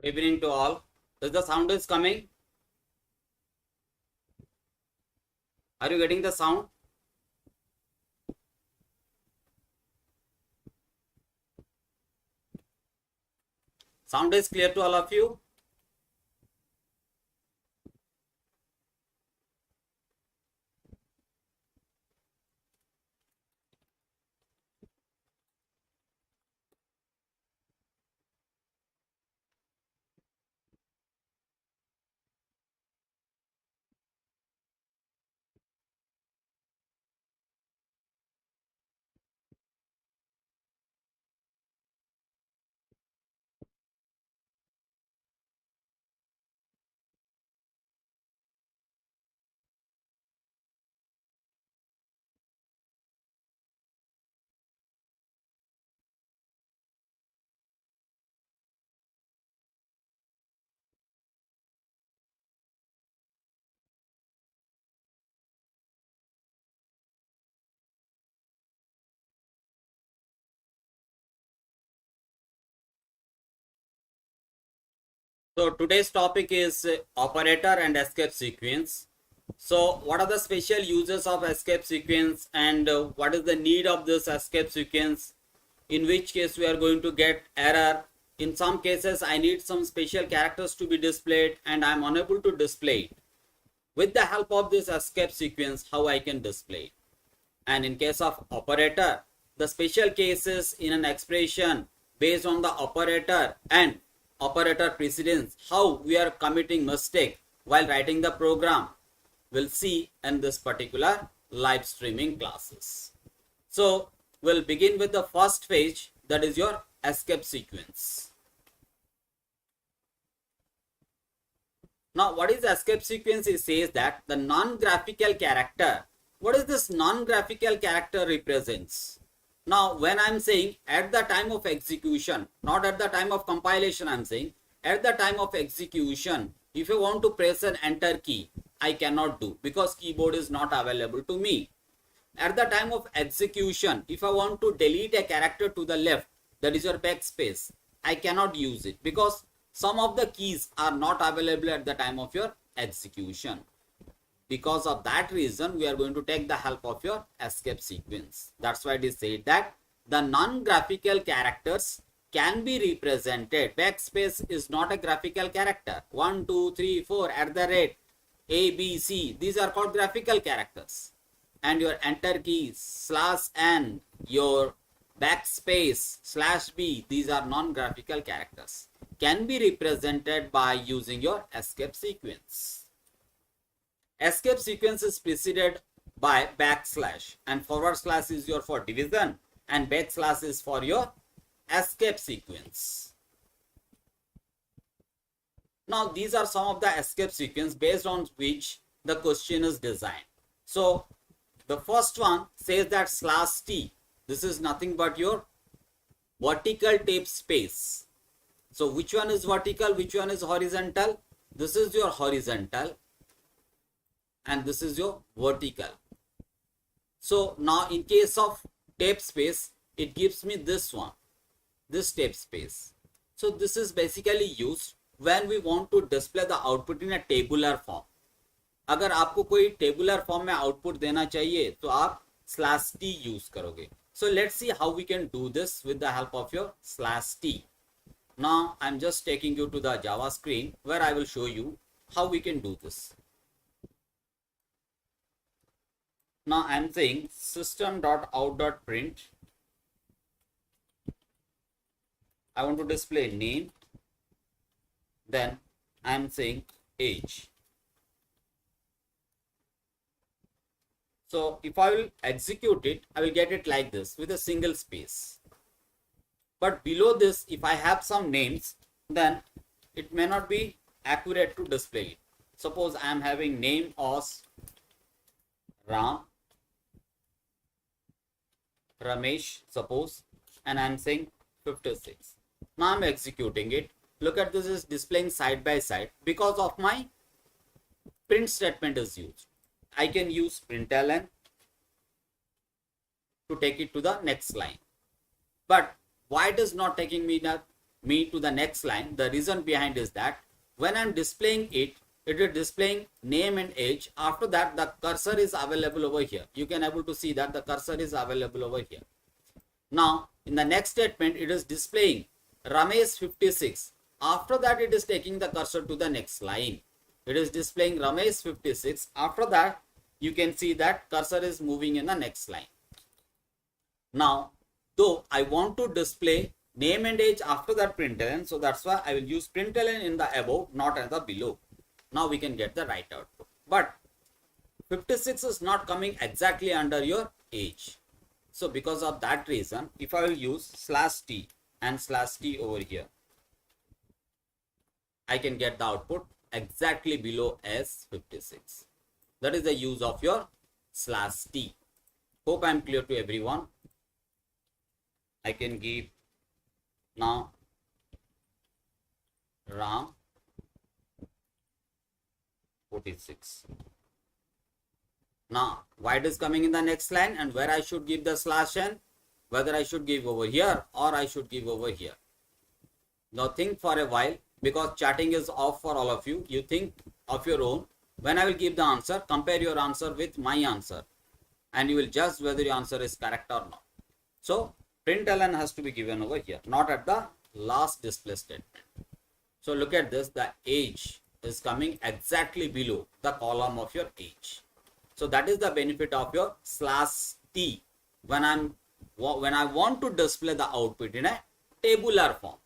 Good evening to all. Is the sound is coming? Are you getting the sound? Sound is clear to all of you? So today's topic is operator and escape sequence. So what are the special uses of escape sequence and what is the need of this escape sequence? In which case we are going to get error. In some cases I need some special characters to be displayed and I am unable to display it. With the help of this escape sequence, how I can display it. And in case of operator, the special cases in an expression based on the operator and operator precedence, how we are committing mistake while writing the program, we'll see in this particular live streaming classes. So we'll begin with the first page, that is your escape sequence. Now what is escape sequence? It says that the non-graphical character. What is this non-graphical character represents? Now when I'm saying at the time of execution, not at the time of compilation, I'm saying at the time of execution, if you want to press an enter key, I cannot do because keyboard is not available to me. At the time of execution, if I want to delete a character to the left, that is your backspace, I cannot use it because some of the keys are not available at the time of your execution. Because of that reason, we are going to take the help of your escape sequence. That's why it is said that the non-graphical characters can be represented. Backspace is not a graphical character. 1, 2, 3, 4 at the rate A, B, C. These are called graphical characters. And your enter key /n, your backspace /b, these are non-graphical characters. Can be represented by using your escape sequence. Escape sequence is preceded by backslash, and forward slash is your for division and backslash is for your escape sequence. Now these are some of the escape sequence based on which the question is designed. So the first one says that /t, this is nothing but your vertical tape space. So which one is vertical, which one is horizontal? This is your horizontal and this is your vertical. So now in case of tape space, it gives me this one, this tape space. So this is basically used when we want to display the output in a tabular form. अगर आपको कोई tabular form में output देना चाहिए तो आप /t use करोगे. So let's see how we can do this with the help of your /t. Now I'm just taking you to the Java screen where I will show you how we can do this. Now I'm saying system.out.print. I want to display name. Then I'm saying age. So if I will execute it, I will get it like this with a single space. But below this, if I have some names, then it may not be accurate to display it. Suppose I am having name as Ram, Ramesh, suppose, and I am saying 56. Now I am executing it. Look at this, is displaying side by side because of my print statement is used. I can use println to take it to the next line. But why it is not taking me that me to the next line. The reason behind is that when I'm displaying it, it is displaying name and age. After that, the cursor is available over here. You can able to see that the cursor is available over here. Now, in the next statement, it is displaying Ramesh 56. After that, it is taking the cursor to the next line. It is displaying Ramesh 56. After that, you can see that cursor is moving in the next line. Now, though I want to display name and age after that println, so that's why I will use println in the above, not at the below. Now we can get the right output. But 56 is not coming exactly under your age. So because of that reason, if I will use /t and /t over here, I can get the output exactly below as 56. That is the use of your /t. Hope I am clear to everyone. I can give now Ram 46. Now, why it is coming in the next line and where I should give the /n, whether I should give over here or I should give over here. Now think for a while, because chatting is off for all of you. You think of your own. When I will give the answer, compare your answer with my answer and you will judge whether your answer is correct or not. So println has to be given over here, not at the last display statement. So look at this, the age is coming exactly below the column of your age. So that is the benefit of your /t when I want to display the output in a tabular form.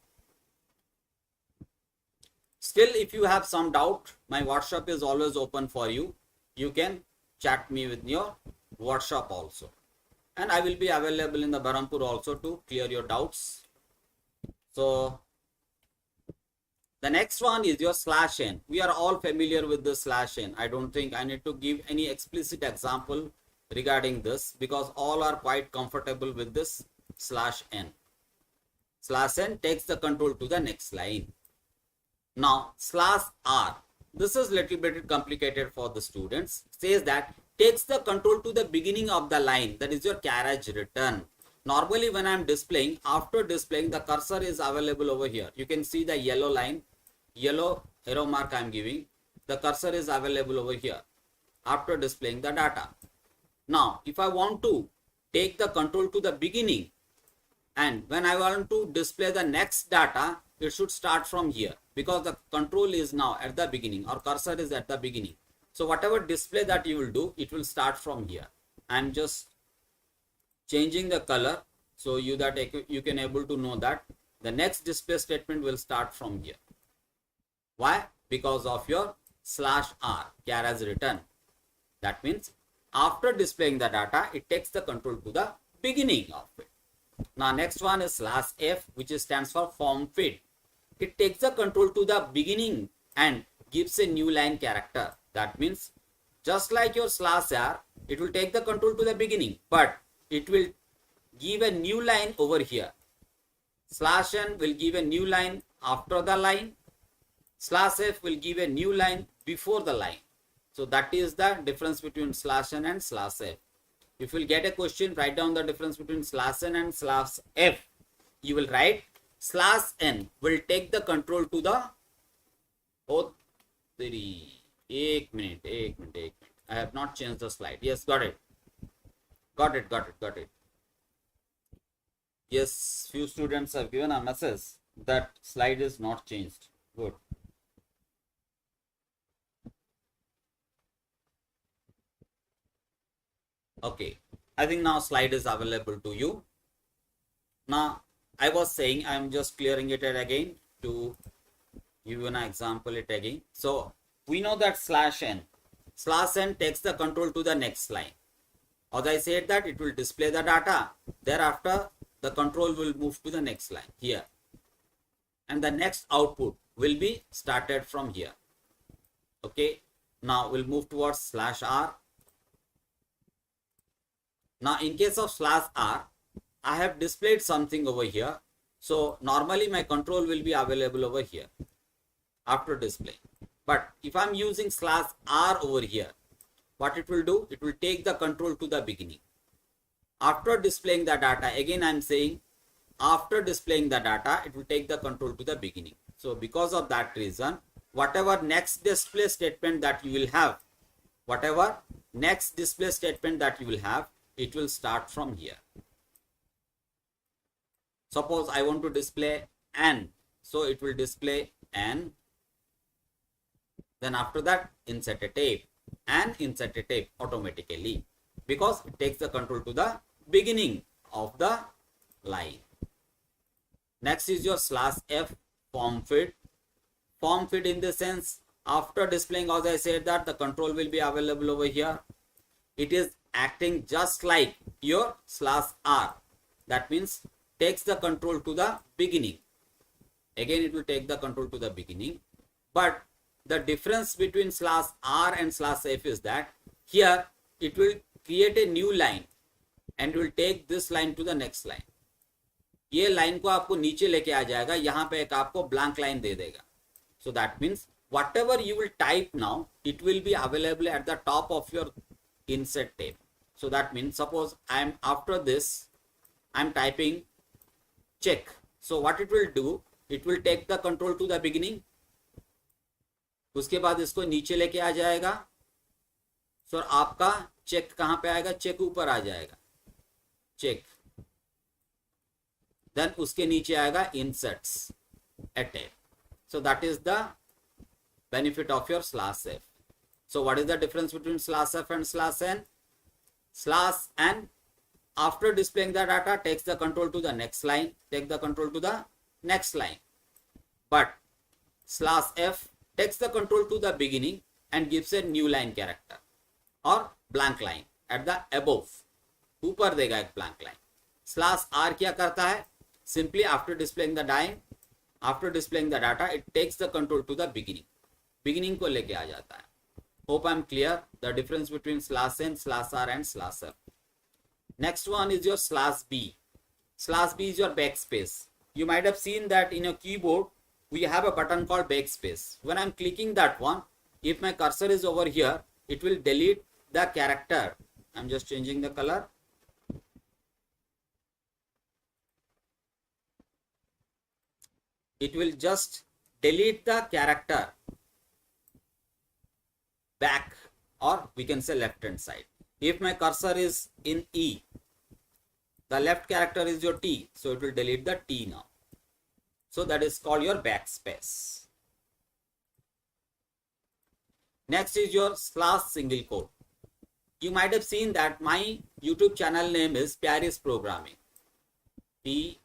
Still, if you have some doubt, my WhatsApp is always open for you. You can chat me with your WhatsApp also. And I will be available in the Berhampur also to clear your doubts. So the next one is your /n. We are all familiar with the /n. I don't think I need to give any explicit example regarding this because all are quite comfortable with this /n. /n takes the control to the next line. Now /r. This is little bit complicated for the students. Says that takes the control to the beginning of the line. That is your carriage return. Normally when I am displaying, after displaying, the cursor is available over here. You can see the yellow line, yellow arrow mark I am giving. The cursor is available over here after displaying the data. Now if I want to take the control to the beginning and when I want to display the next data, it should start from here because the control is now at the beginning or cursor is at the beginning. So whatever display that you will do, it will start from here. I am just changing the color so you can able to know that the next display statement will start from here. Why? Because of your /r, carriage return. That means after displaying the data, it takes the control to the beginning of it. Now next one is /f, which stands for form feed. It takes the control to the beginning and gives a new line character. That means just like your /r, it will take the control to the beginning, but it will give a new line over here. /n will give a new line after the line. /f will give a new line before the line. So that is the difference between /n and /f. If you will get a question, write down the difference between /n and /f. You will write /n will take the control to the एक minute. I have not changed the slide. Yes, got it. Yes, few students have given a message that slide is not changed. Good. Okay, I think now slide is available to you. Now I was saying I am just clearing it again to give you an example it again. So we know that /n takes the control to the next line. As I said that it will display the data. Thereafter the control will move to the next line here. And the next output will be started from here. Okay. Now we'll move towards /r. Now in case of /r, I have displayed something over here. So normally my control will be available over here after display. But if I'm using /r over here, what it will do? It will take the control to the beginning. After displaying the data, again I'm saying after displaying the data, it will take the control to the beginning. So because of that reason, whatever next display statement that you will have, whatever next display statement that you will have, it will start from here. Suppose I want to display n, so it will display n. Then after that, insert a tape and insert a tape automatically, because it takes the control to the beginning of the line. Next is your /f form feed. Form feed in the sense, after displaying, as I said, that the control will be available over here. It is acting just like your /r. That means takes the control to the beginning. Again, it will take the control to the beginning. But the difference between /r and /f is that here it will create a new line and will take this line to the next line. ये line को आपको नीचे लेके आ जाएगा, यहाँ पे एक आपको ब्लैंक लाइन दे देगा. So that means whatever you will type now, it will be available at the top of your insert tape. So that means suppose I'm after this, I'm typing check. So what it will do, it will take the control to the beginning. उसके बाद इसको नीचे लेके आ जाएगा. So आपका check कहाँ पे आएगा? चेक ऊपर आ जाएगा, चेक. Then उसके नीचे आएगा inserts a tape. So that is the benefit of your /f. So what is the difference between /f and /n? /n, after displaying the data, takes the control to the next line, take the control to the next line. But /f takes the control to the beginning and gives a new line character or blank line at the above. ऊपर देगा एक blank line. /r क्या करता है? Simply after displaying the data, it takes the control to the beginning. Beginning को लेके आ जाता है. Hope I'm clear. The difference between /n, /r and /f. Next one is your /b. /b is your backspace. You might have seen that in your keyboard, we have a button called backspace. When I'm clicking that one, if my cursor is over here, it will delete the character. I'm just changing the color. It will just delete the character back, or we can say left hand side. If my cursor is in E, the left character is your T, so it will delete the T now. So that is called your backspace. Next is your /single quote. You might have seen that my YouTube channel name is Pyaris Programming. Pyari.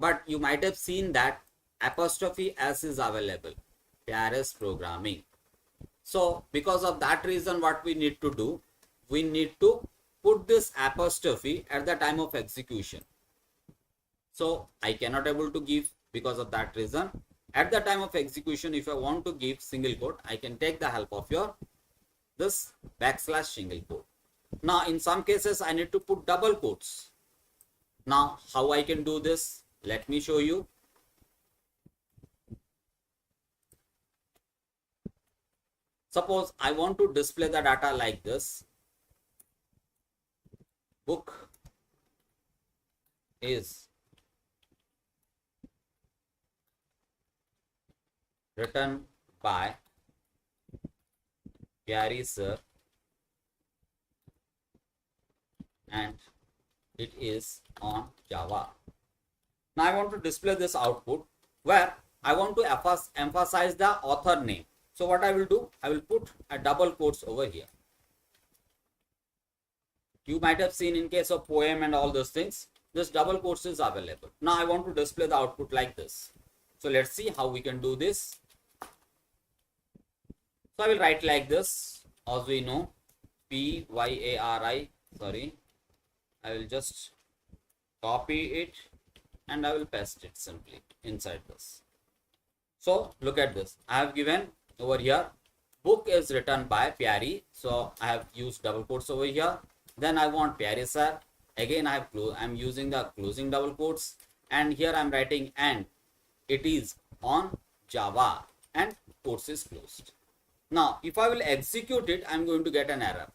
But you might have seen that apostrophe s is available, Pyaris Programming. So because of that reason, what we need to do, we need to put this apostrophe at the time of execution. So I cannot able to give because of that reason. At the time of execution, if I want to give single quote, I can take the help of your this /single quote. Now in some cases I need to put double quotes. Now how I can do this? Let me show you. Suppose I want to display the data like this. Book is written by Pyari sir and it is on Java. Now I want to display this output where I want to emphasize the author name. So what I will do, I will put a double quotes over here. You might have seen in case of poem and all those things, this double quotes is available. Now I want to display the output like this. So let's see how we can do this. So I will write like this, as we know, Pyari, I will just copy it and I will paste it simply inside this. So look at this. I have given over here, book is written by Pyari. So I have used double quotes over here. Then I want Pyari sir. Again I'm using the closing double quotes, and here I'm writing and it is on Java and quotes is closed. Now, if I will execute it, I'm going to get an error.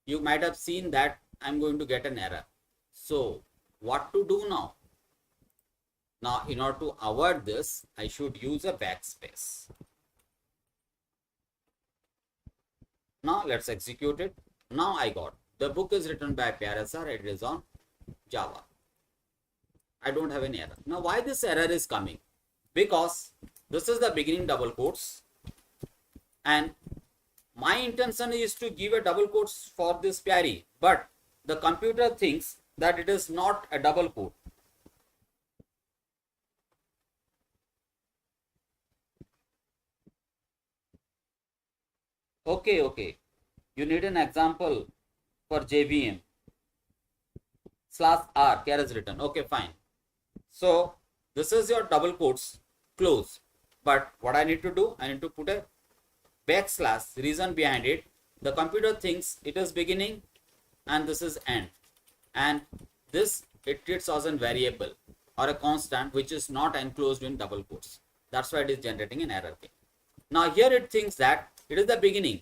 You might have seen that I'm going to get an error. So, what to do now? Now, in order to avoid this, I should use a backspace. Now, let's execute it. Now, I got the book is written by Pyare sir. It is on Java. I don't have any error. Now, why this error is coming? Because this is the beginning double quotes, and my intention is to give a double quotes for this Pyare, but the computer thinks that it is not a double quote. Okay. You need an example for JVM /r care is written. Okay, fine. So this is your double quotes close. But what I need to do, I need to put a backslash. Reason behind it, the computer thinks it is beginning and this is end. And this it treats as a variable or a constant which is not enclosed in double quotes. That's why it is generating an error. Now here it thinks that it is the beginning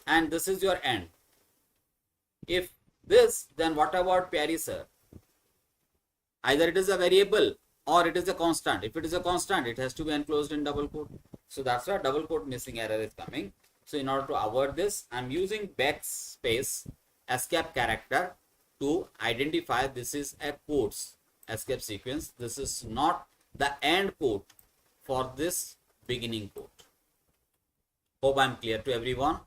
and this is your end. If this, then what about Pyare sir? Either it is a variable or it is a constant. If it is a constant, it has to be enclosed in double quote. So that's why double quote missing error is coming. So in order to avoid this, I'm using backspace escape character to identify this is a quotes escape sequence. This is not the end quote for this beginning quote. Hope I'm clear to everyone.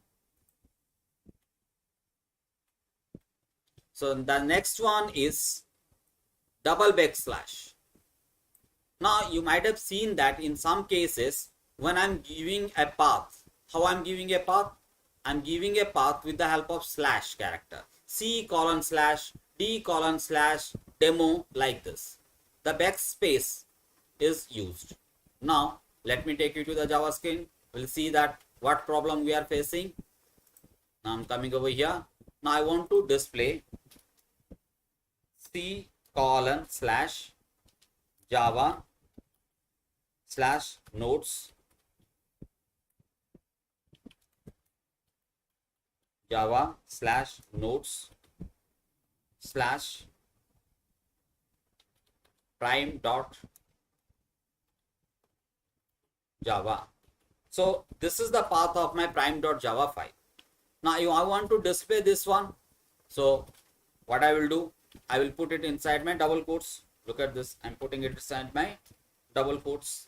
So the next one is double backslash. Now you might have seen that in some cases when I'm giving a path, how I'm giving a path? I'm giving a path with the help of slash character. C:/D:/demo like this. The backspace is used. Now let me take you to the Java screen. We'll see that what problem we are facing. Now I'm coming over here. Now I want to display C:/Java/notes /prime.java. So this is the path of my prime.java file. Now I want to display this one. So what I will do, I will put it inside my double quotes. Look at this. I'm putting it inside my double quotes.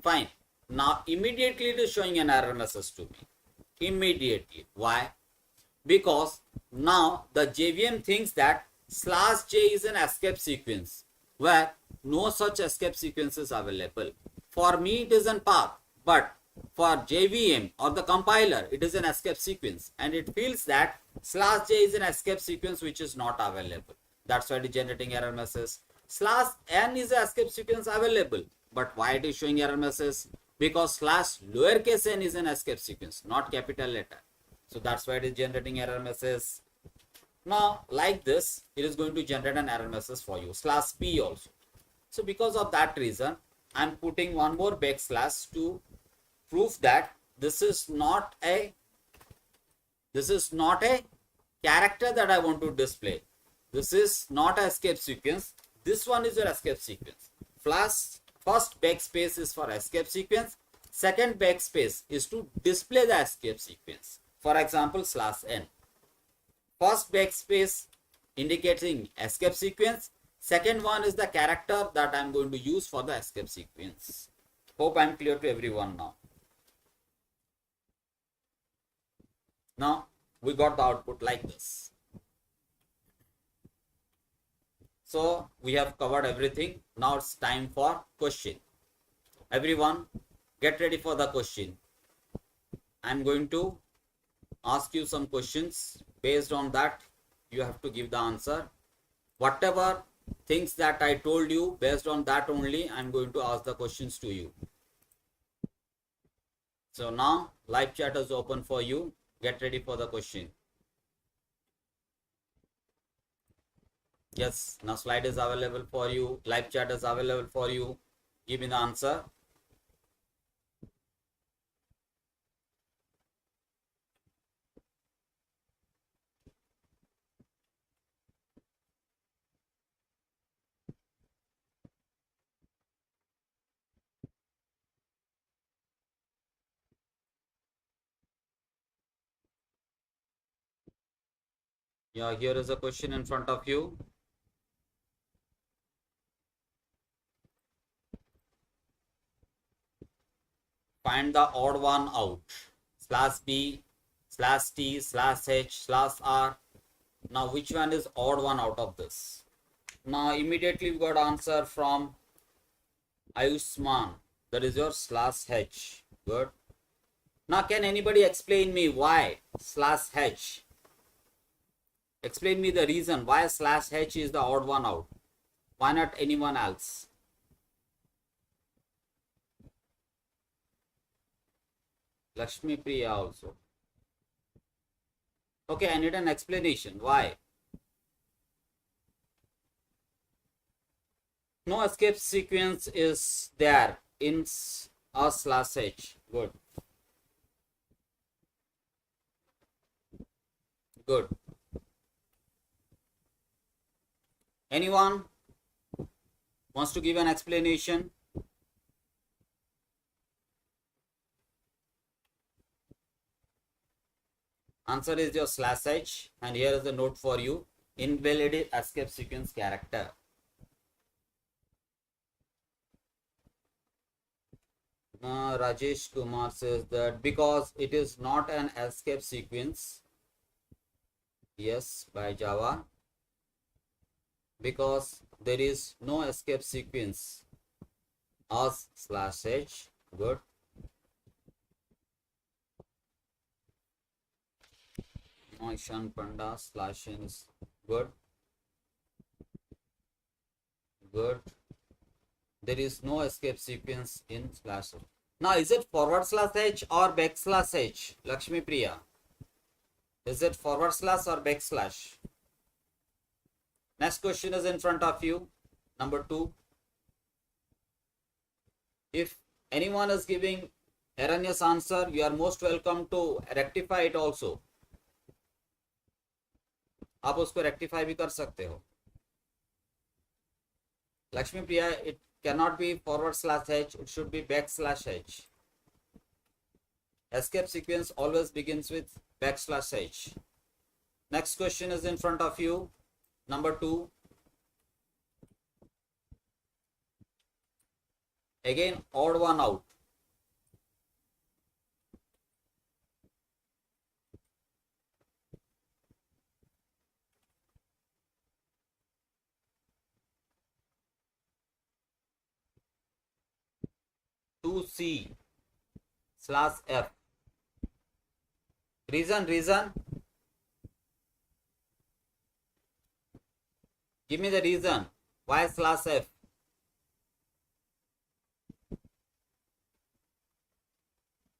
Fine. Now immediately it is showing an error message to me. Immediately. Why? Because now the JVM thinks that /j is an escape sequence where no such escape sequence is available. For me it is a path, but for JVM or the compiler it is an escape sequence, and it feels that /j is an escape sequence which is not available. That's why it is generating error message. /n is an escape sequence available, but why it is showing error message? Because /n is an escape sequence, not capital letter. So that's why it is generating error message. Now like this, it is going to generate an error message for you. /p also. So because of that reason, I'm putting one more backslash to prove that this is not a character that I want to display. This is not an escape sequence. This one is your escape sequence. First backspace is for escape sequence. Second backspace is to display the escape sequence. For example, /n. First backspace indicating escape sequence. Second one is the character that I'm going to use for the escape sequence. Hope I'm clear to everyone now. Now we got the output like this. So we have covered everything. Now it's time for question. Everyone get ready for the question. I'm going to ask you some questions. Based on that, you have to give the answer. Whatever things that I told you, based on that only I'm going to ask the questions to you. So now live chat is open for you. Get ready for the question. Yes, now slide is available for you. Live chat is available for you. Give me the answer. Yeah, here is a question in front of you. Find the odd one out. Slash B, slash T, slash H, slash R. Now, which one is odd one out of this? Now, immediately we got answer from Ayushman. That is your slash H. Good. Now, can anybody explain me why slash H? Explain me the reason why slash H is the odd one out. Why not anyone else? Lakshmi Priya also. Okay, I need an explanation. Why? No escape sequence is there in a slash H. Good. Good. Anyone wants to give an explanation? Answer is your slash H, and here is the note for you. Invalid escape sequence character. Rajesh Kumar says that because it is not an escape sequence. Yes, by Java. Because there is no escape sequence as slash H. Good. Ishan Panda slash N is good. Good. There is no escape sequence in slash H. Now, is it forward slash H or backslash H? Lakshmi Priya. Is it forward slash or backslash? Next question is in front of you. Number 2. If anyone is giving erroneous answer, you are most welcome to rectify it also. आप उसको rectify भी कर सकते हो. Lakshmi Priya, it cannot be forward slash H, it should be backslash H. Escape sequence always begins with backslash H. Next question is in front of you. Number 2. Again, odd one out. C slash F. Reason. Give me the reason. Why slash F?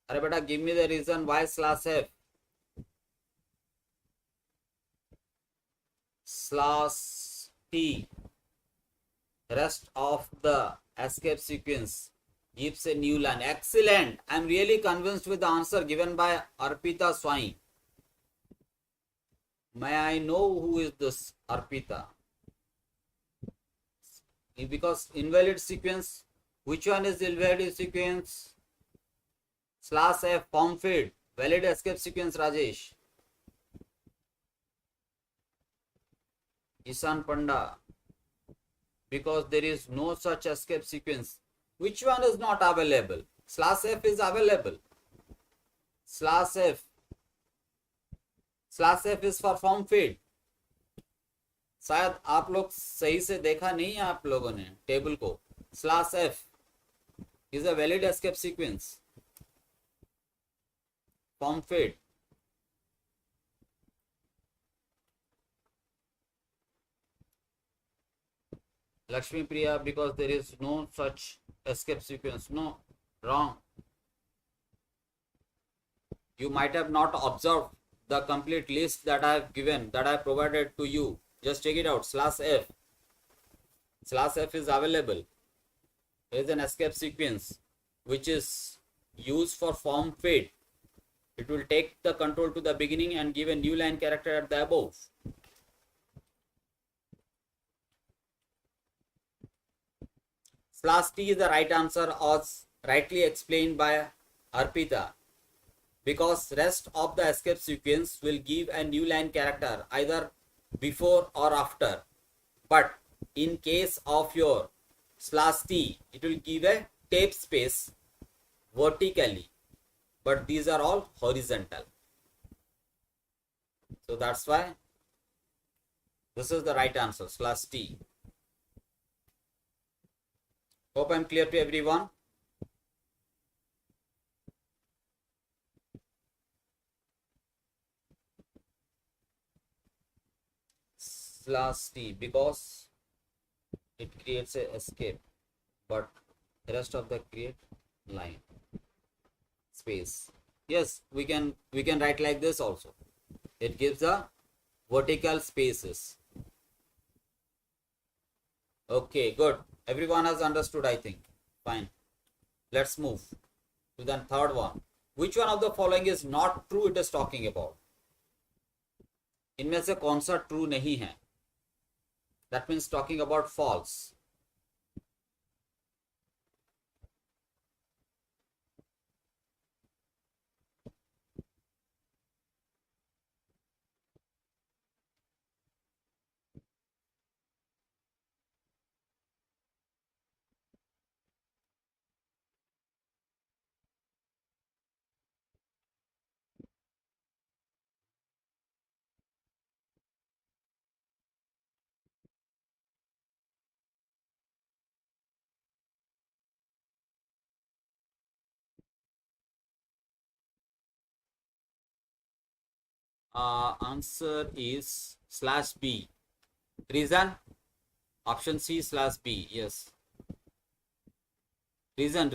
अरे बेटा, give me the reason why slash F. Slash T. Rest of the escape sequence gives a new line. Excellent. I am really convinced with the answer given by Arpita Swai. May I know who is this Arpita? Because invalid sequence. Which one is invalid sequence? Slash F, form feed. Valid escape sequence, Rajesh. Ishan Panda. Because there is no such escape sequence. Which one is not available? Slash F is available. Slash F. Slash F is for form feed. शायद आप लोग सही से देखा नहीं है आप लोगों ने टेबल को. Slash F is a valid escape sequence. Form feed. Lakshmi Priya, because there is no such escape sequence. No, wrong. You might have not observed the complete list that I have given, that I provided to you. Just check it out. Slash F. Slash F is available. There is an escape sequence which is used for form feed. It will take the control to the beginning and give a new line character at the above. Slash T is the right answer as rightly explained by Arpita. Because rest of the escape sequence will give a new line character either before or after, but in case of your slash t, it will give a tape space vertically, but these are all horizontal. So that's why this is the right answer, slash t. Hope I'm clear to everyone. Slash t, because it creates a escape, but the rest of the create line space. Yes, we can write like this also. It gives the vertical spaces. Okay, good. Everyone has understood, I think. Fine. Let's move to the third one. Which one of the following is not true it is talking about? इनमें से कौन सा true नहीं है? That means talking about false. Answer is slash B. Reason? Option C slash B. Yes. Reason.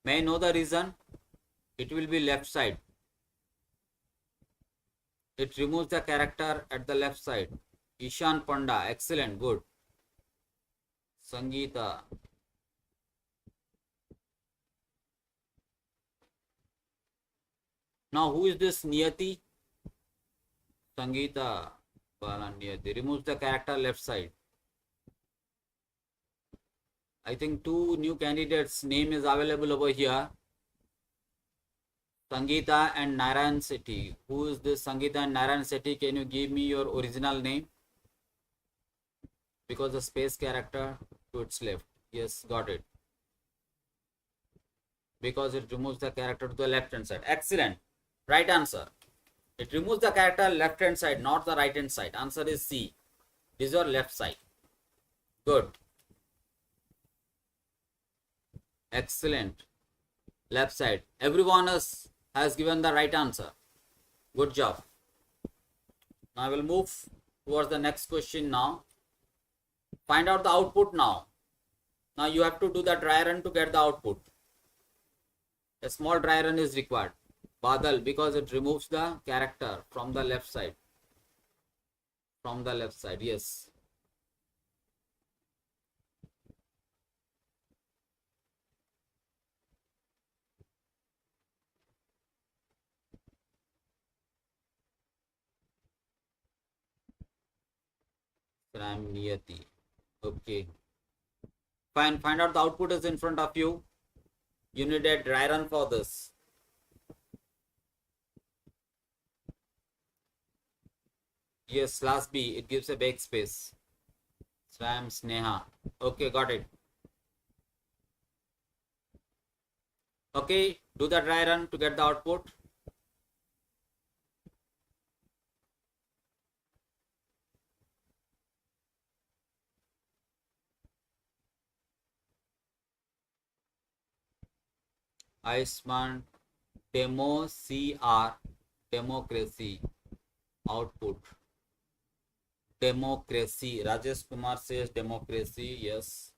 May I know the reason? It will be left side. It removes the character at the left side. Ishan Panda. Excellent. Good. Sangeeta. Now who is this Niyati? Sangeeta. Niyati. Removes the character left side. I think two new candidates name is available over here. Sangeeta and Narayan Sethi. Who is this Sangeeta and Narayan Sethi? Can you give me your original name? Because the space character to its left. Yes, got it. Because it removes the character to the left hand side. Excellent. Right answer. It removes the character left hand side, not the right hand side. Answer is C. This is your left side. Good. Excellent. Left side. Everyone has given the right answer. Good job. Now I will move towards the next question now. Find out the output now. Now you have to do the dry run to get the output. A small dry run is required. Badal, because it removes the character from the left side. From the left side, yes. Ram Niyati. Okay. Fine. Find out the output is in front of you. You need a dry run for this. Yes, slash B. It gives a backspace. Sram Sneha. Okay, got it. Okay, do the dry run to get the output. Aisman demo CR democracy output. Democracy. Rajesh Kumar says democracy. Yes.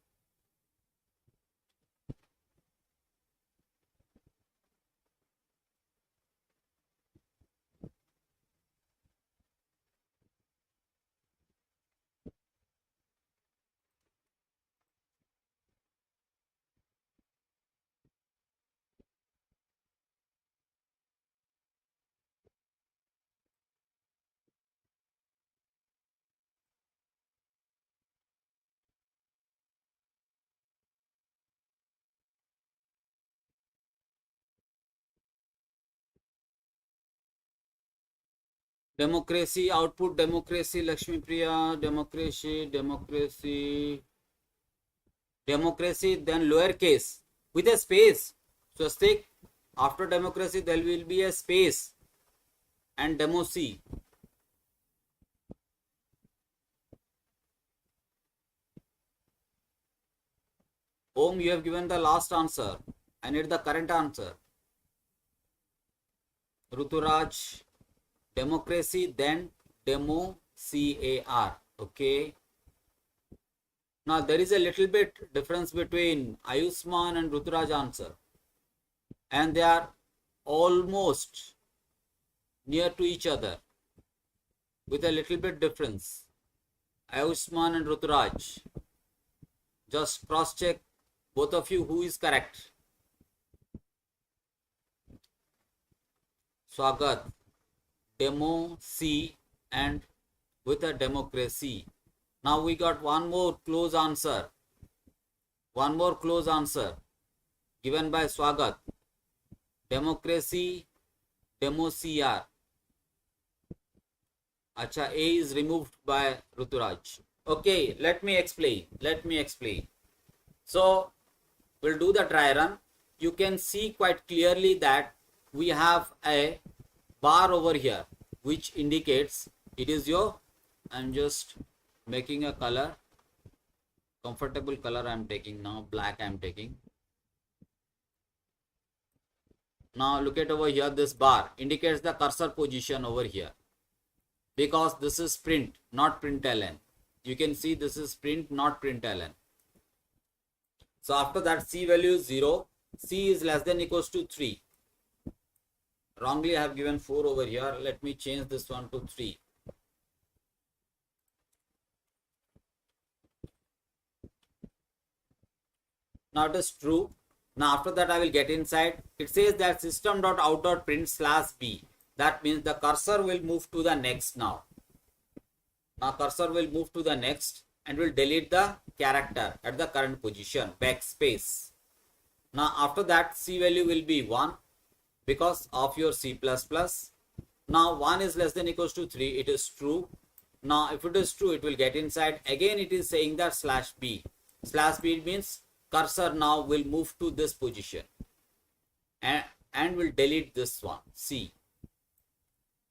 Democracy, output democracy, Lakshmi Priya, democracy, then lowercase with a space. Swastik, after democracy there will be a space and democy. Om, you have given the last answer. I need the current answer. Ruturaj, democracy, then demo CAR. Okay. Now there is a little bit difference between Ayushman and Ruturaj answer. And they are almost near to each other with a little bit difference. Ayushman and Ruturaj. Just cross check both of you who is correct. Swagat, demo C and with a democracy. Now we got one more close answer. One more close answer given by Swagat. Democracy, demo CR. Acha, A is removed by Ruturaj. Okay, let me explain. So, we'll do the dry run. You can see quite clearly that we have a bar over here which indicates it is your, I'm just making a color, comfortable color I'm taking now, black I'm taking. Now look at over here, this bar indicates the cursor position over here because this is print, not println. You can see this is print, not println. So after that C value is 0, C is less than equals to 3. Wrongly I have given 4 over here. Let me change this one to 3. Now it is true. Now after that I will get inside. It says that system.out.print/b. That means the cursor will move to the next now. Now cursor will move to the next and will delete the character at the current position, backspace. Now after that C value will be 1 because of your C++. Now 1 is less than equals to 3, it is true. Now if it is true, it will get inside. Again it is saying that /b. /b means cursor now will move to this position and will delete this one, C.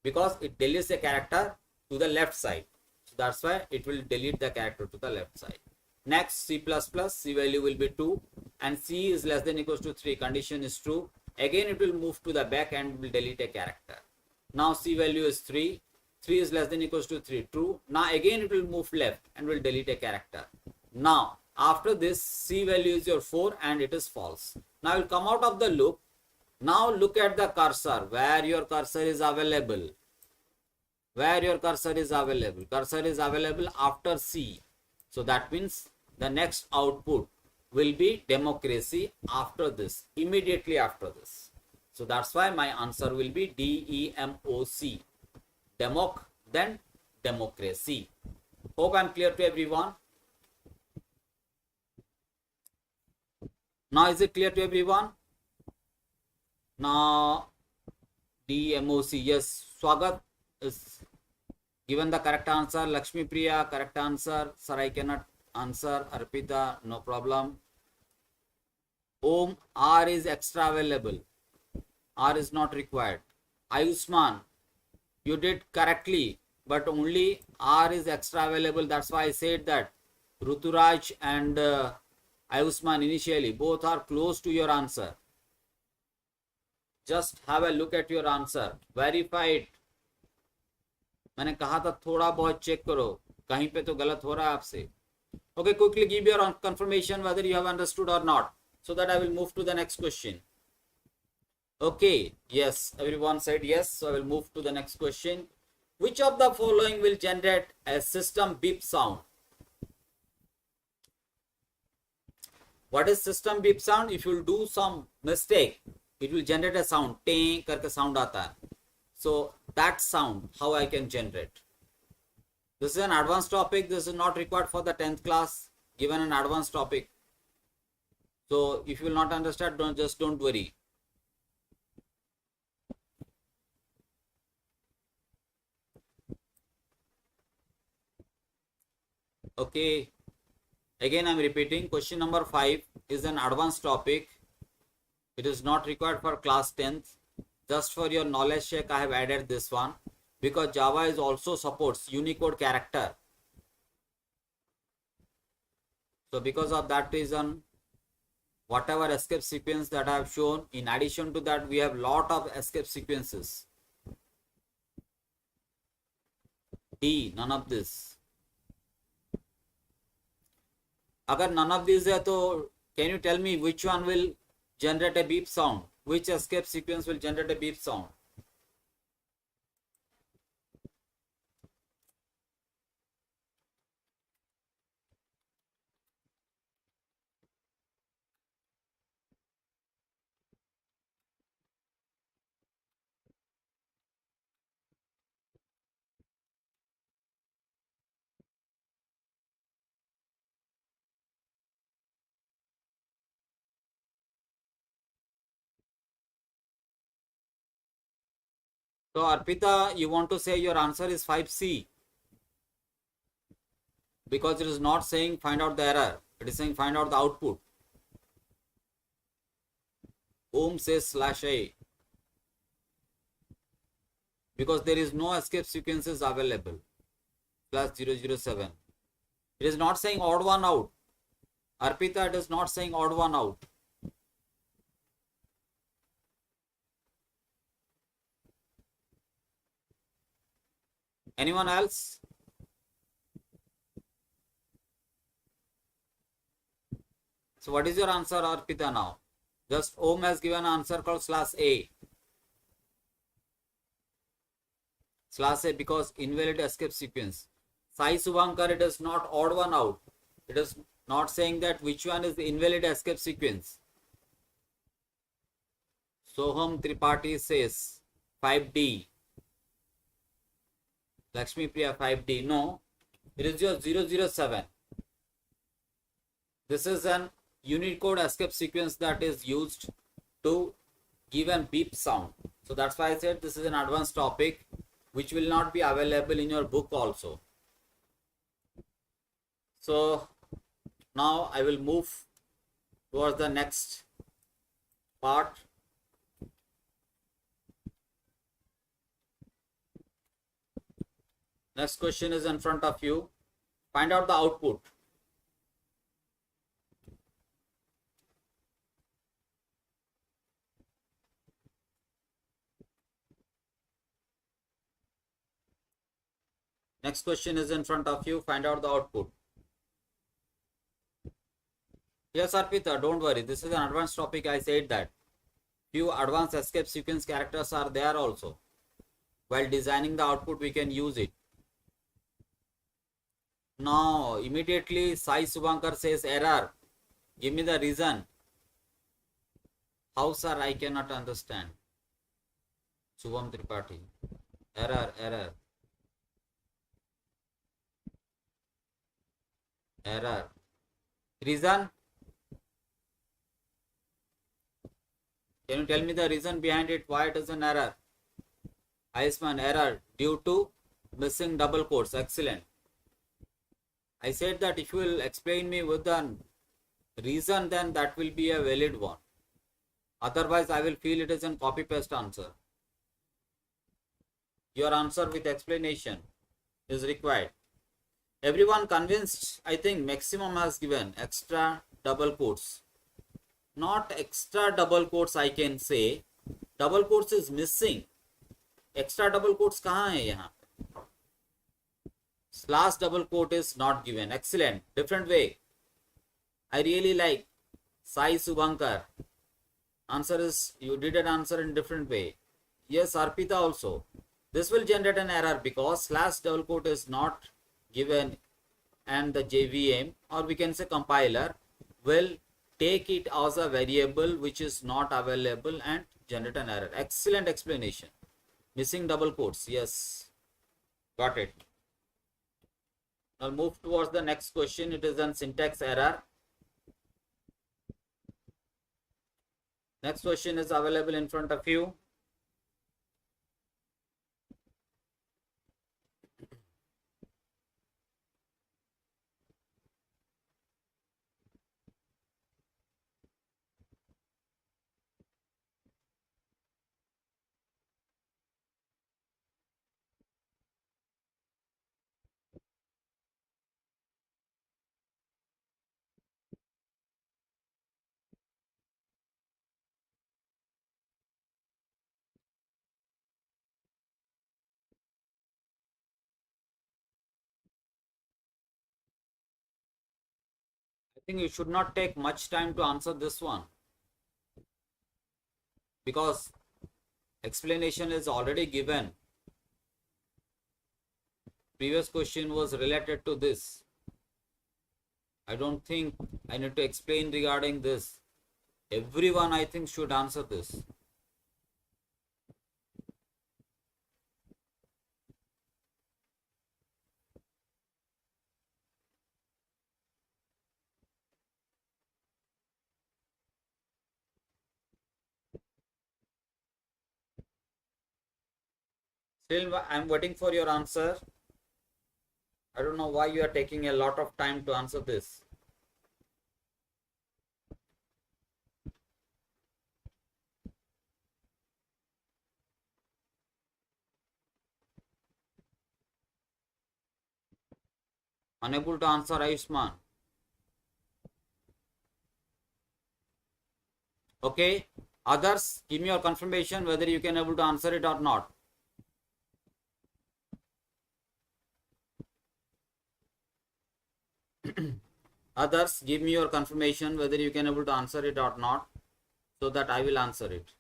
Because it deletes the character to the left side. So that's why it will delete the character to the left side. Next C++, C value will be 2 and C is less than equals to 3. Condition is true. Again it will move to the back and will delete a character. Now C value is 3. 3 is less than equals to 3. True. Now again it will move left and will delete a character. Now after this C value is your 4 and it is false. Now I will come out of the loop. Now look at the cursor where your cursor is available. Where your cursor is available. Cursor is available after C. So that means the next output will be democracy after this, immediately after this. So that's why my answer will be DEMOC. Democ, then democracy. Hope I'm clear to everyone. Now is it clear to everyone? Now DMOC, yes, Swagat is given the correct answer. Lakshmi Priya, correct answer. Sir, I cannot answer. Arpita, no problem. Om, R is extra available. R is not required. Ayushman, you did correctly, but only R is extra available. That's why I said that Ruturaj and Ayushman initially both are close to your answer. Just have a look at your answer. Verify it. मैंने कहा था थोड़ा बहुत check करो, कहीं पे तो गलत हो रहा है आपसे. Okay, quickly give your confirmation whether you have understood or not, so that I will move to the next question. Okay, yes, everyone said yes, so I will move to the next question. Which of the following will generate a system beep sound? What is system beep sound? If you do some mistake, it will generate a sound. Ting करके sound आता है. So that sound, how I can generate? This is an advanced topic. This is not required for the 10th class. Given an advanced topic. So if you will not understand, don't worry. Okay, again I'm repeating, question number 5 is an advanced topic. It is not required for class 10th. Just for your knowledge check, I have added this one because Java is also supports Unicode character. So because of that reason, whatever escape sequence that I have shown, in addition to that, we have lot of escape sequences. D, none of this. Agar none of these hai to can you tell me which one will generate a beep sound? Which escape sequence will generate a beep sound? So Arpita, you want to say your answer is 5C because it is not saying find out the error. It is saying find out the output. Om says /A because there is no escape sequences available. +007. It is not saying odd one out. Arpita, it is not saying odd one out. Anyone else? So what is your answer, Arpita, now? Just Om has given an answer called /A. /A because invalid escape sequence. Sai Subhankar, it is not odd one out. It is not saying that which one is the invalid escape sequence. Soham Tripathi says 5D. Lakshmi Priya 5D. No, it is your 007. This is an Unicode escape sequence that is used to give a beep sound. So that's why I said this is an advanced topic which will not be available in your book also. So now I will move towards the next part. Next question is in front of you. Find out the output. Next question is in front of you. Find out the output. Yes, Arpita, don't worry. This is an advanced topic. I said that. Few advanced escape sequence characters are there also. While designing the output, we can use it. Now, immediately Sai Subhankar says error. Give me the reason. How, sir? I cannot understand. Shubham Tripathi. Error. Reason? Can you tell me the reason behind it? Why it is an error? Aisman, error due to missing double quotes. Excellent. I said that if you will explain me with the reason, then that will be a valid one. Otherwise, I will feel it is a copy-paste answer. Your answer with explanation is required. Everyone convinced, I think maximum has given extra double quotes. Not extra double quotes, I can say. Double quotes is missing. Extra double quotes कहाँ है यहाँ? Slash double quote is not given. Excellent. Different way. I really like Sai Subhankar. Answer is, you did an answer in different way. Yes, Arpita also. This will generate an error because slash double quote is not given and the JVM, or we can say compiler, will take it as a variable which is not available and generate an error. Excellent explanation. Missing double quotes. Yes. Got it. Now move towards the next question. It is a syntax error. Next question is available in front of you. think you should not take much time to answer this one because explanation is already given. Previous question was related to this. I don't think I need to explain regarding this. Everyone, I think, should answer this. Still, I'm waiting for your answer. I don't know why you are taking a lot of time to answer this. Unable to answer, Ayushman. Okay. Others, give me your confirmation whether you can able to answer it or not. Others, give me your confirmation whether you can able to answer it or not, so that I will answer it.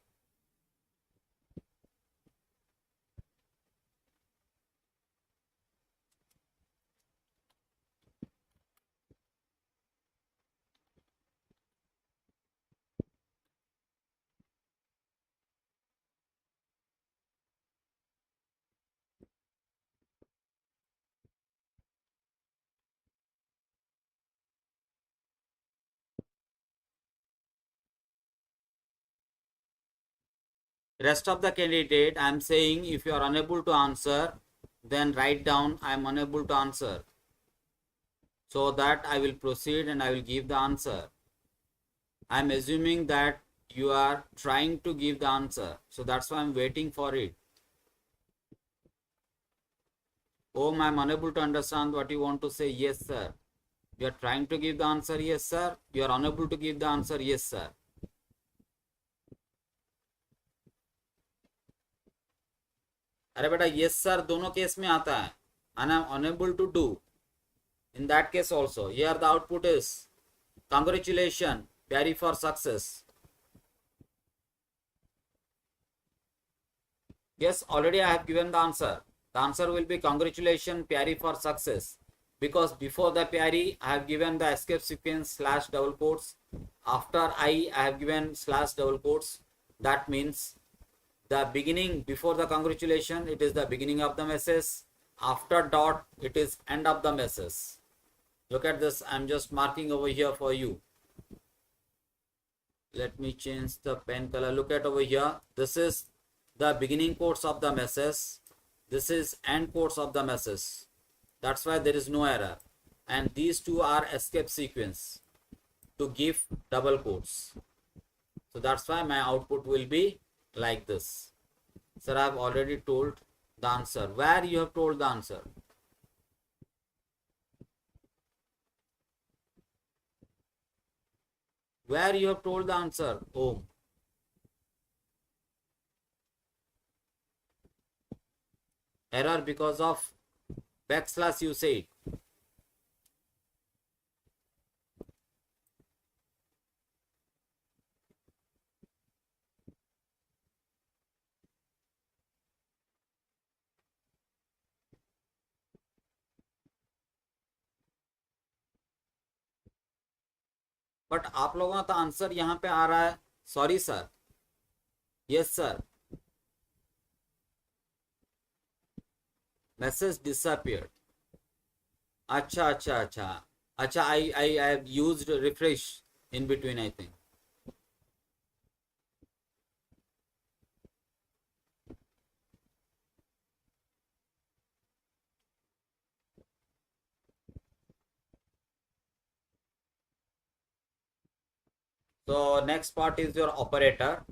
Rest of the candidate, I am saying if you are unable to answer, then write down I am unable to answer, so that I will proceed and I will give the answer. I am assuming that you are trying to give the answer, so that's why I am waiting for it. Oh, I am unable to understand what you want to say. Yes, sir. You are trying to give the answer. Yes, sir. You are unable to give the answer. Yes, sir. अरे बेटा yes sir दोनों case में आता है and I am unable to do. In that case also, here the output is congratulations, Barry, for success. Yes, already I have given the answer. The answer will be congratulations, Perry, for success. Because before the Perry, I have given the escape sequence slash double quotes. After I have given slash double quotes. That means the beginning before the congratulation, it is the beginning of the message. After dot, it is end of the message. Look at this. I'm just marking over here for you. Let me change the pen color. Look at over here. This is the beginning quotes of the message. This is end quotes of the message. That's why there is no error. And these two are escape sequence to give double quotes. So that's why my output will be like this. Sir, I have already told the answer. Where you have told the answer? Where you have told the answer? Oh. Error because of backslash you said. But आप लोगों का answer यहाँ पे आ रहा है sorry sir yes sir message disappeared अच्छा अच्छा अच्छा अच्छा I have used refresh in between I think so next part is your operator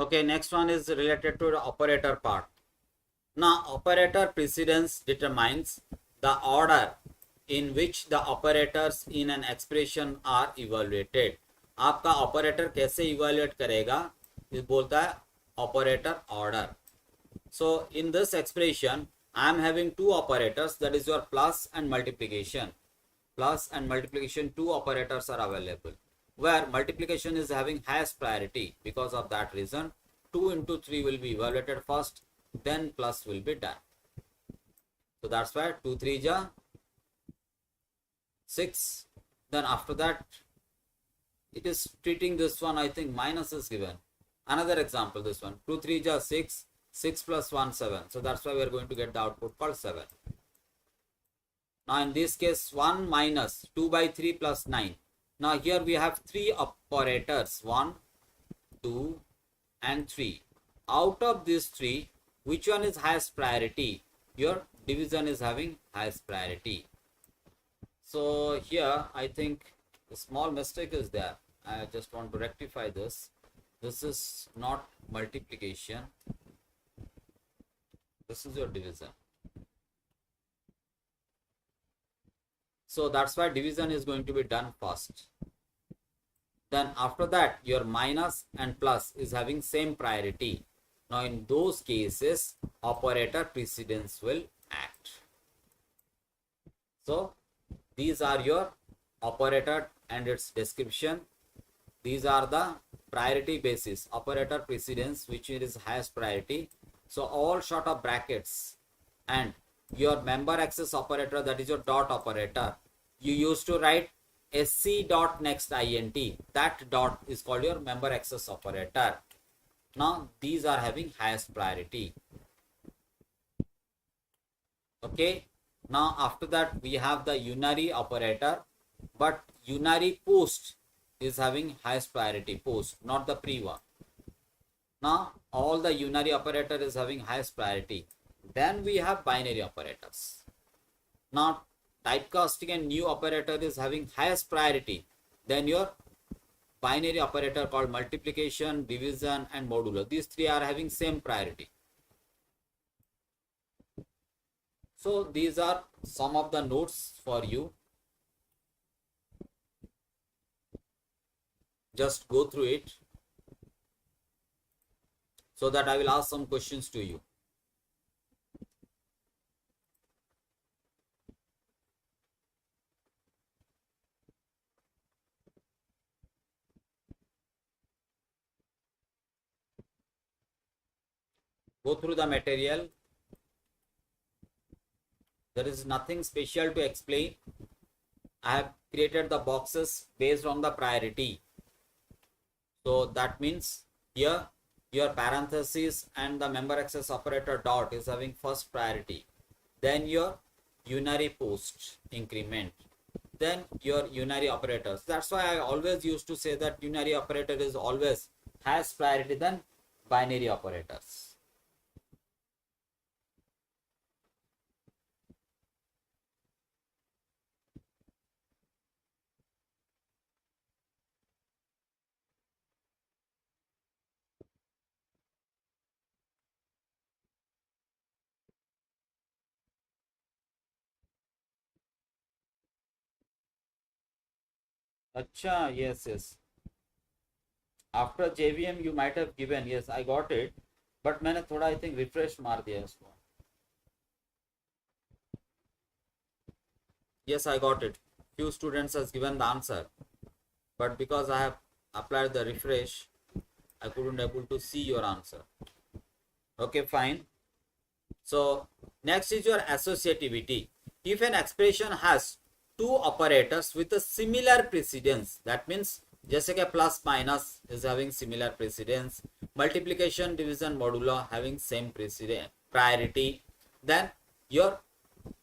Okay, next one is related to the operator part. Now, operator precedence determines the order in which the operators in an expression are evaluated. आपका operator कैसे evaluate करेगा, ये बोलता है operator order. So, in this expression, I am having two operators, that is your plus and multiplication. Plus and multiplication, two operators are available, where multiplication is having highest priority. Because of that reason, 2 into 3 will be evaluated first, then plus will be done. So that's why 2 3 ja 6. Then after that, it is treating this one, I think minus is given. Another example, this one, 2 3 ja 6, 6 plus 1 7. So that's why we are going to get the output called 7. Now in this case, 1 minus 2 by 3 plus 9. Now here we have three operators, 1, 2 and 3. Out of these three, which one is highest priority? Your division is having highest priority. So here I think a small mistake is there. I just want to rectify this. This is not multiplication. This is your division. So that's why division is going to be done first. Then after that, your minus and plus is having same priority. Now in those cases, operator precedence will act. So these are your operator and its description. These are the priority basis, operator precedence, which is highest priority. So all short of brackets and your member access operator, that is your dot operator, you used to write sc dot next int. That dot is called your member access operator. Now these are having highest priority. Okay, now after that we have the unary operator, but unary post is having highest priority, post, not the pre one. Now all the unary operator is having highest priority. Then we have binary operators. Now typecasting and new operator is having highest priority. Then your binary operator called multiplication, division and modulo. These three are having same priority. So these are some of the notes for you. Just go through it so that I will ask some questions to you. Go through the material. There is nothing special to explain. I have created the boxes based on the priority. So that means here your parenthesis and the member access operator dot is having first priority. Then your unary post increment. Then your unary operators. That's why I always used to say that unary operator is always has priority than binary operators. Acha, yes, yes. After JVM you might have given, yes, I got it, but मैंने थोड़ा I think refresh मार दिया इसको. Yes, I got it. Few students has given the answer, but because I have applied the refresh, I couldn't able to see your answer. Okay, fine. So next is your associativity. If an expression has two operators with a similar precedence, that means जैसे कि plus minus is having similar precedence, multiplication, division, modulo having same precedence priority, then your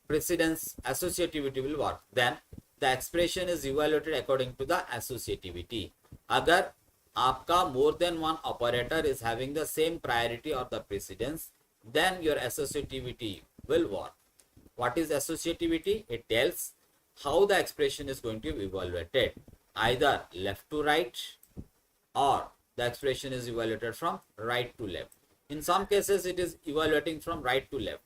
precedence associativity will work. Then the expression is evaluated according to the associativity. अगर आपका more than one operator is having the same priority or the precedence, then your associativity will work. What is associativity? It tells how the expression is going to be evaluated, either left to right or the expression is evaluated from right to left. In some cases, it is evaluating from right to left.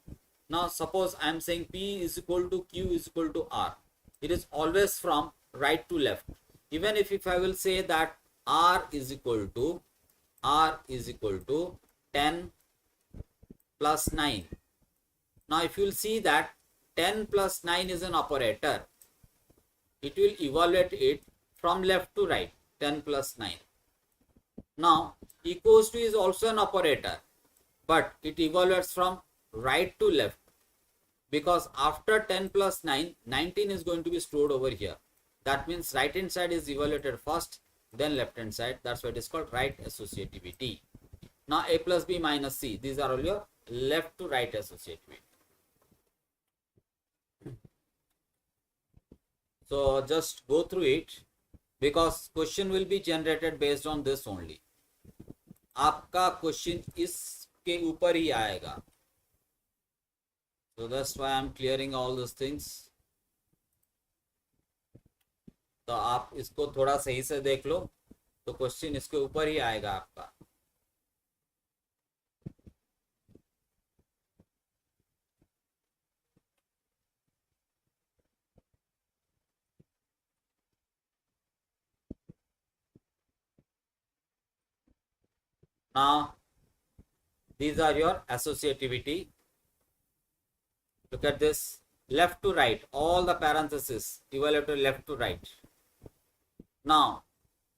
Now, suppose I am saying P is equal to Q is equal to R. It is always from right to left. Even if I will say that R is equal to 10 plus 9. Now, if you will see that 10 plus 9 is an operator, it will evaluate it from left to right, 10 plus 9. Now, equals to is also an operator, but it evaluates from right to left, because after 10 plus 9, 19 is going to be stored over here. That means right hand side is evaluated first, then left hand side. That's why it is called right associativity. Now, A plus B minus C, these are all your left to right associativity. So just go through it, because question will be generated based on this only. आपका question इसके ऊपर ही आएगा. So that's why I'm clearing all those things. तो आप इसको थोड़ा सही से देख लो, तो क्वेश्चन इसके ऊपर ही आएगा आपका. Now, these are your associativity. Look at this, left to right, all the parentheses evaluated left to right. Now,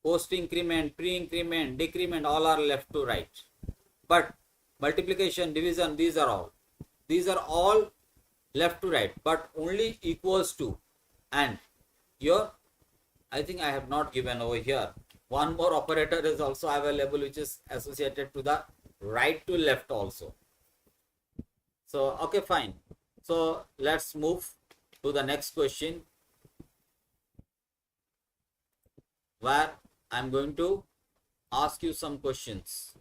post increment, pre-increment, decrement, all are left to right. But multiplication, division, these are all left to right, but only equals to. And your, I think I have not given over here, one more operator is also available, which is associated to the right to left also. So, okay, fine. So, let's move to the next question, where I am going to ask you some questions.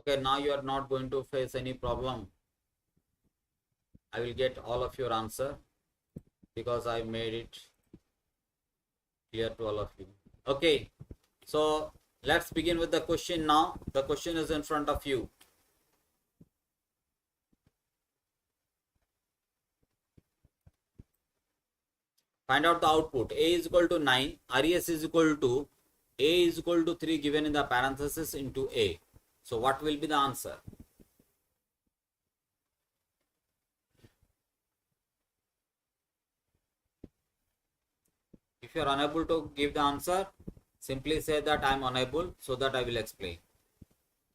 Okay, now you are not going to face any problem. I will get all of your answer, because I made it clear to all of you. Okay, so let's begin with the question now. The question is in front of you. Find out the output. A is equal to 9, RES is equal to A is equal to 3 given in the parenthesis into A. So what will be the answer? If you are unable to give the answer, simply say that I am unable, so that I will explain.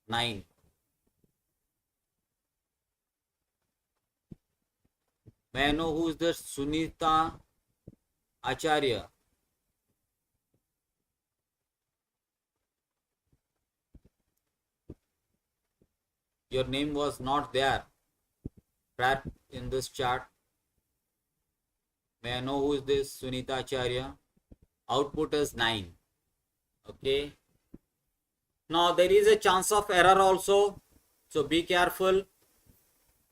9. May I know who is this Sunita Acharya? Your name was not there in this chart. May I know who is this Sunita Acharya? Output is 9. Okay. Now there is a chance of error also, so be careful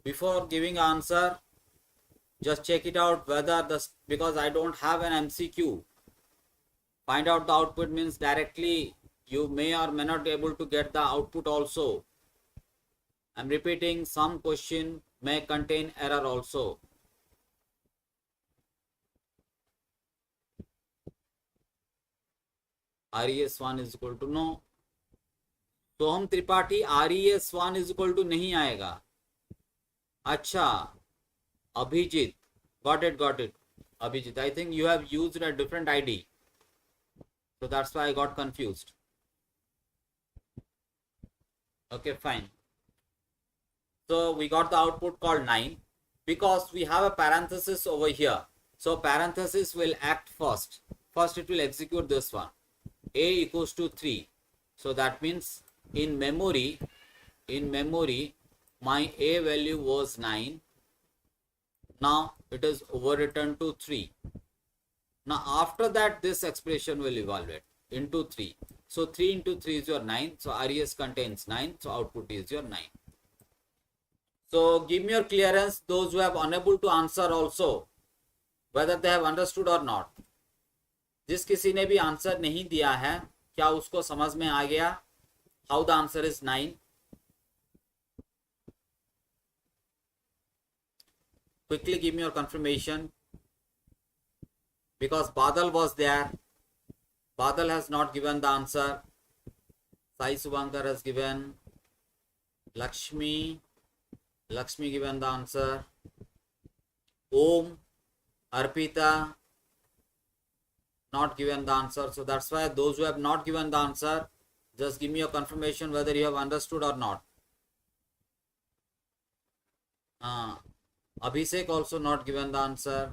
before giving answer. Just check it out whether because I don't have an MCQ. Find out the output means directly you may or may not be able to get the output also. I'm repeating, some question may contain error also. RES1 is equal to no. Soham Tripathi RES1 is equal to नहीं आएगा. अच्छा, Abhijit, got it. Abhijit, I think you have used a different ID, so that's why I got confused. Okay, fine. So we got the output called 9 because we have a parenthesis over here. So parenthesis will act first. First it will execute this one. a equals to 3. So that means in memory my a value was 9. Now it is overwritten to 3. Now after that this expression will evaluate into 3. So 3 into 3 is your 9. So RES contains 9. So output is your 9. So give me your clearance, those who have unable to answer also, whether they have understood or not. जिस किसी ने भी answer नहीं दिया है, क्या उसको समझ में आ गया how the answer is 9? Quickly give me your confirmation, because Badal was there. Badal has not given the answer. Sai Subankar has given. Lakshmi given the answer. Om, Arpita not given the answer. So that's why those who have not given the answer, just give me a confirmation whether you have understood or not. Abhishek also not given the answer.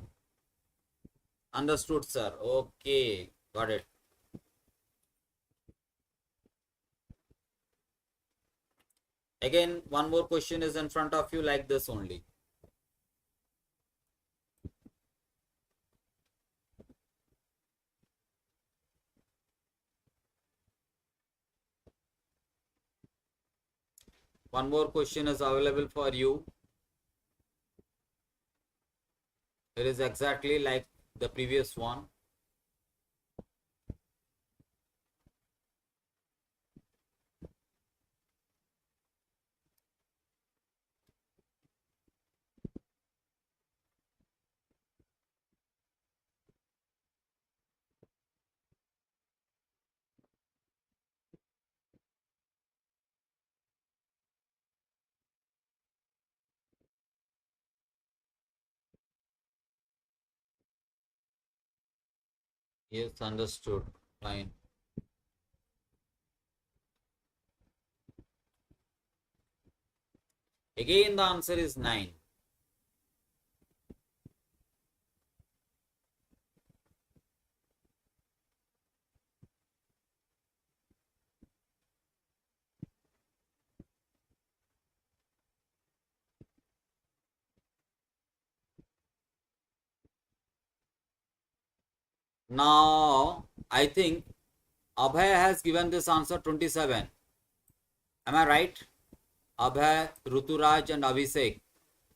Understood, sir. Okay, got it. Again, one more question is in front of you like this only. One more question is available for you. It is exactly like the previous one. Yes, understood. Fine. Again, the answer is 9. Now, I think Abhay has given this answer 27. Am I right? Abhay, Ruturaj and Abhishek.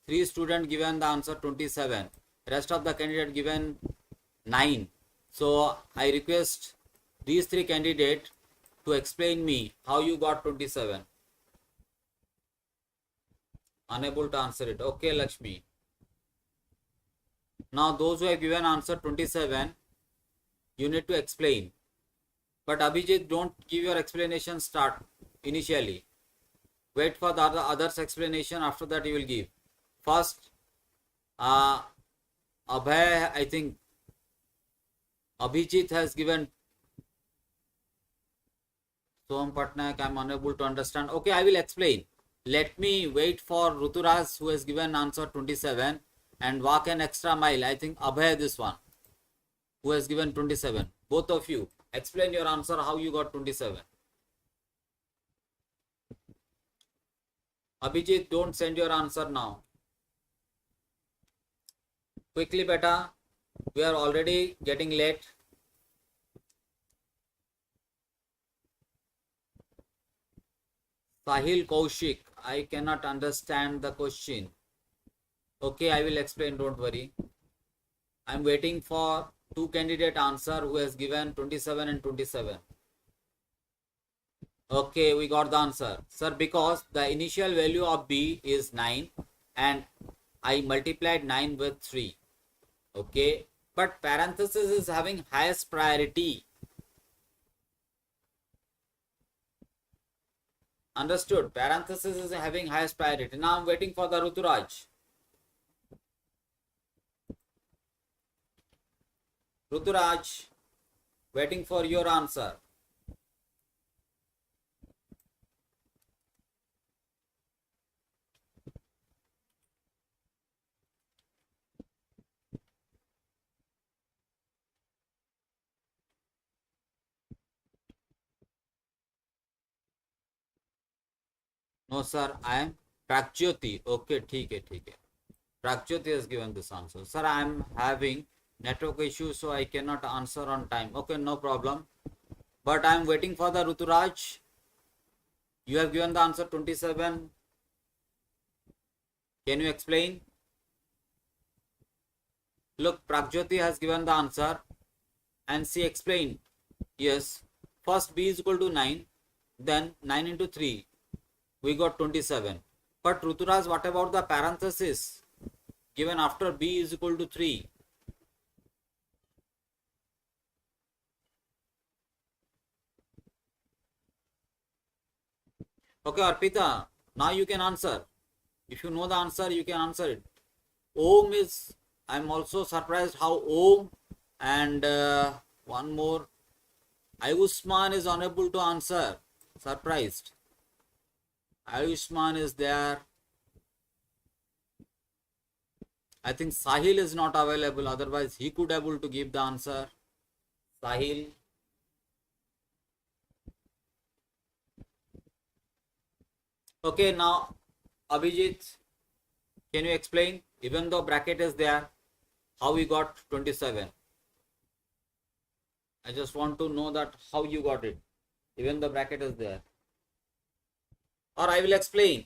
3 students given the answer 27. Rest of the candidate given 9. So I request these 3 candidates to explain me how you got 27. Unable to answer it. Okay, Lakshmi. Now those who have given answer 27, you need to explain. But Abhijit, don't give your explanation start initially. Wait for the others explanation, after that you will give. First, Abhay, I think Abhijit has given. Soham Patnaik, I am unable to understand. Okay, I will explain. Let me wait for Ruturaj, who has given answer 27, and walk an extra mile. I think Abhay, this one, who has given 27. Both of you, explain your answer, how you got 27. Abhijit, don't send your answer now. Quickly, beta. We are already getting late. Sahil Kaushik, I cannot understand the question. Okay, I will explain, don't worry. I am waiting for 2 candidate answer who has given 27 and 27. Okay, we got the answer. Sir, because the initial value of B is 9 and I multiplied 9 with 3. Okay, but parenthesis is having highest priority. Understood? Parenthesis is having highest priority. Now I'm waiting for the Ruturaj. Ruturaj, waiting for your answer. No sir, I am Prakjyoti. Okay, ठीक है. Prakjyoti has given this answer. Sir, I am having network issue, so I cannot answer on time. Okay, no problem. But I am waiting for the Ruturaj. You have given the answer 27. Can you explain? Look, Prakjyoti has given the answer and she explained. Yes, first b is equal to 9, then 9 into 3, we got 27. But Ruturaj, what about the parenthesis given after b is equal to 3? Okay, Arpita, now you can answer. If you know the answer, you can answer it. Om is, I'm also surprised how Om and one more, Ayushman is unable to answer. Surprised. Ayushman is there. I think Sahil is not available, otherwise he could able to give the answer. Sahil. Okay, now Abhijit, can you explain? Even though bracket is there, how we got 27? I just want to know that how you got it. Even the bracket is there. Or I will explain.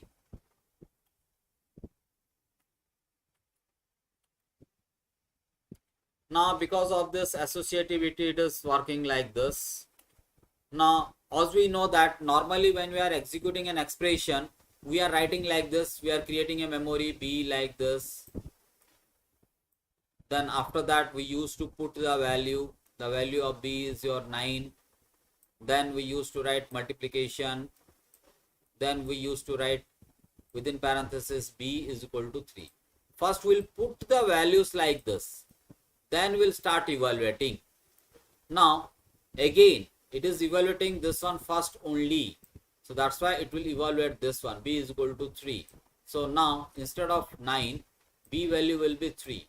Now because of this associativity, it is working like this. Now as we know that normally when we are executing an expression, we are writing like this. We are creating a memory b like this. Then after that we used to put the value. The value of b is your 9. Then we used to write multiplication. Then we used to write within parenthesis b is equal to 3. First we'll put the values like this. Then we'll start evaluating. Now again it is evaluating this one first only. So that's why it will evaluate this one. B is equal to 3. So now instead of 9, b value will be 3.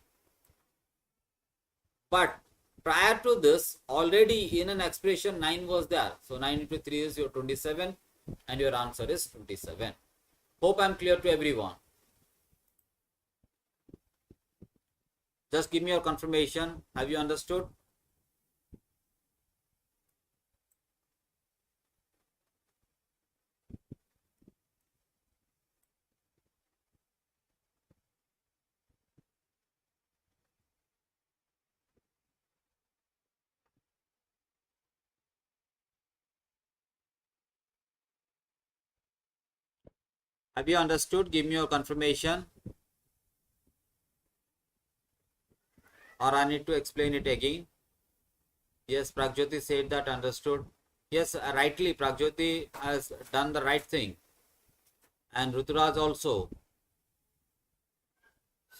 But prior to this, already in an expression 9 was there. So 9 into 3 is your 27 and your answer is 27. Hope I am clear to everyone. Just give me your confirmation. Have you understood? Have you understood? Give me your confirmation. Or I need to explain it again. Yes, Pragjyoti said that understood. Yes, rightly, Pragjyoti has done the right thing. And Ruturaj also.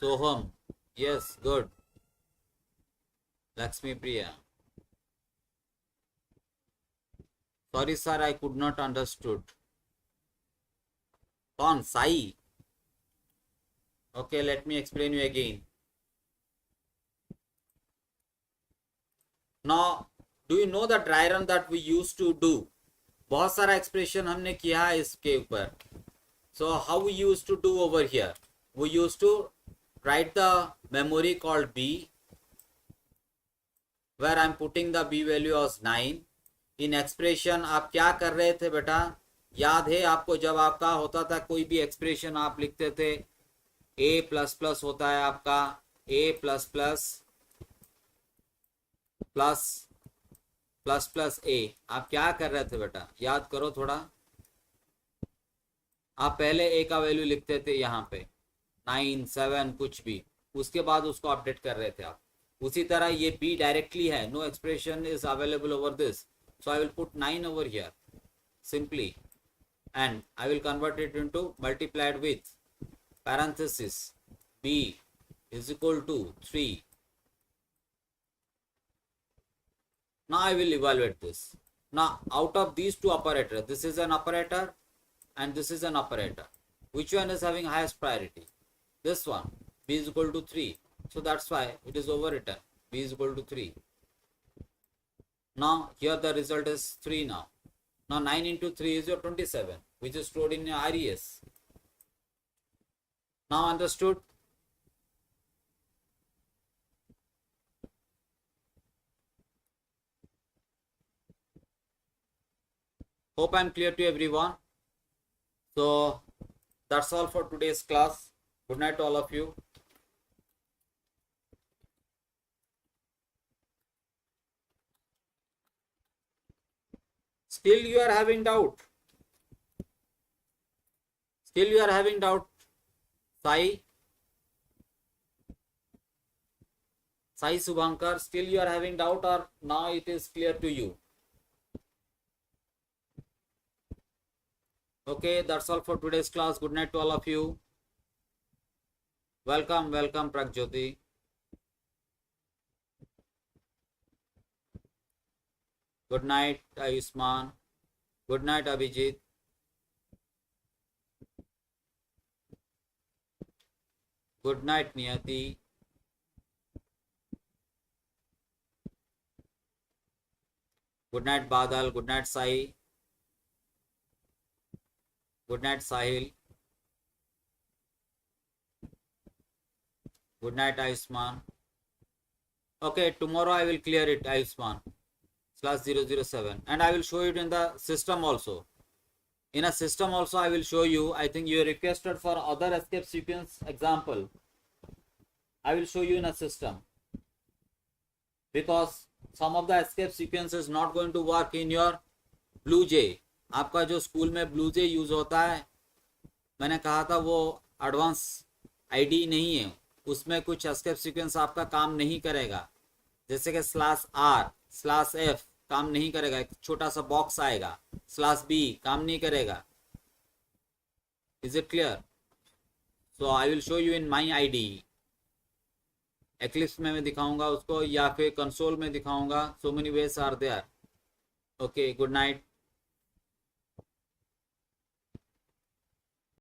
Soham. Yes, good. Lakshmi Priya. Sorry sir, I could not understood. Con Sai. Okay, let me explain you again. Now, do you know the dry run that we used to do? बहुत सारा expression हमने किया है इसके ऊपर. So how we used to do over here? We used to write the memory called b, where I'm putting the b value as 9. In expression आप क्या कर रहे थे बेटा? याद है आपको जब आपका होता था कोई भी एक्सप्रेशन आप लिखते थे a प्लस प्लस होता है आपका a plus plus plus plus plus a. आप क्या कर रहे थे बेटा? याद करो थोड़ा. आप पहले a का वैल्यू लिखते थे यहाँ पे 9 7 कुछ भी, उसके बाद उसको अपडेट कर रहे थे आप. उसी तरह ये b डायरेक्टली है. No expression is available over this, so I will put 9 over here simply and I will convert it into multiplied with parenthesis b is equal to 3. Now I will evaluate this. Now out of these two operators, this is an operator and this is an operator. Which one is having highest priority? This one. B is equal to 3. So that's why it is overwritten. B is equal to 3. Now here the result is 3 now. Now 9 into 3 is your 27. which is stored in your RES. Now understood? Hope I'm clear to everyone. So that's all for today's class. Good night to all of you. Still you are having doubt. Still you are having doubt. Sai Subhankar, still you are having doubt, or now it is clear to you? Okay, that's all for today's class. Good night to all of you. Welcome, welcome Pragjyoti. Good night Ayushman. Good night Abhijit. Good night Niyati. Good night Badal. Good night Sai. Good night Sahil. Good night Ayushman. Okay, tomorrow I will clear it, Ayushman. Slash 007. And I will show it in the system also. In a system also I will show you. I think you requested for other escape sequence example. I will show you in a system. Because some of the escape sequence is not going to work in your BlueJ. आपका जो school में BlueJ use होता है, मैंने कहा था वो advance ID नहीं है, उसमें कुछ एस्केप सीक्वेंस आपका काम नहीं करेगा. जैसे कि /R/F काम नहीं करेगा, एक छोटा सा बॉक्स आएगा. /B काम नहीं करेगा. Is it clear? So I will show you in my ID. Eclipse में मैं दिखाऊंगा उसको, या फिर कंसोल में दिखाऊंगा. So many ways are there. Okay, good night.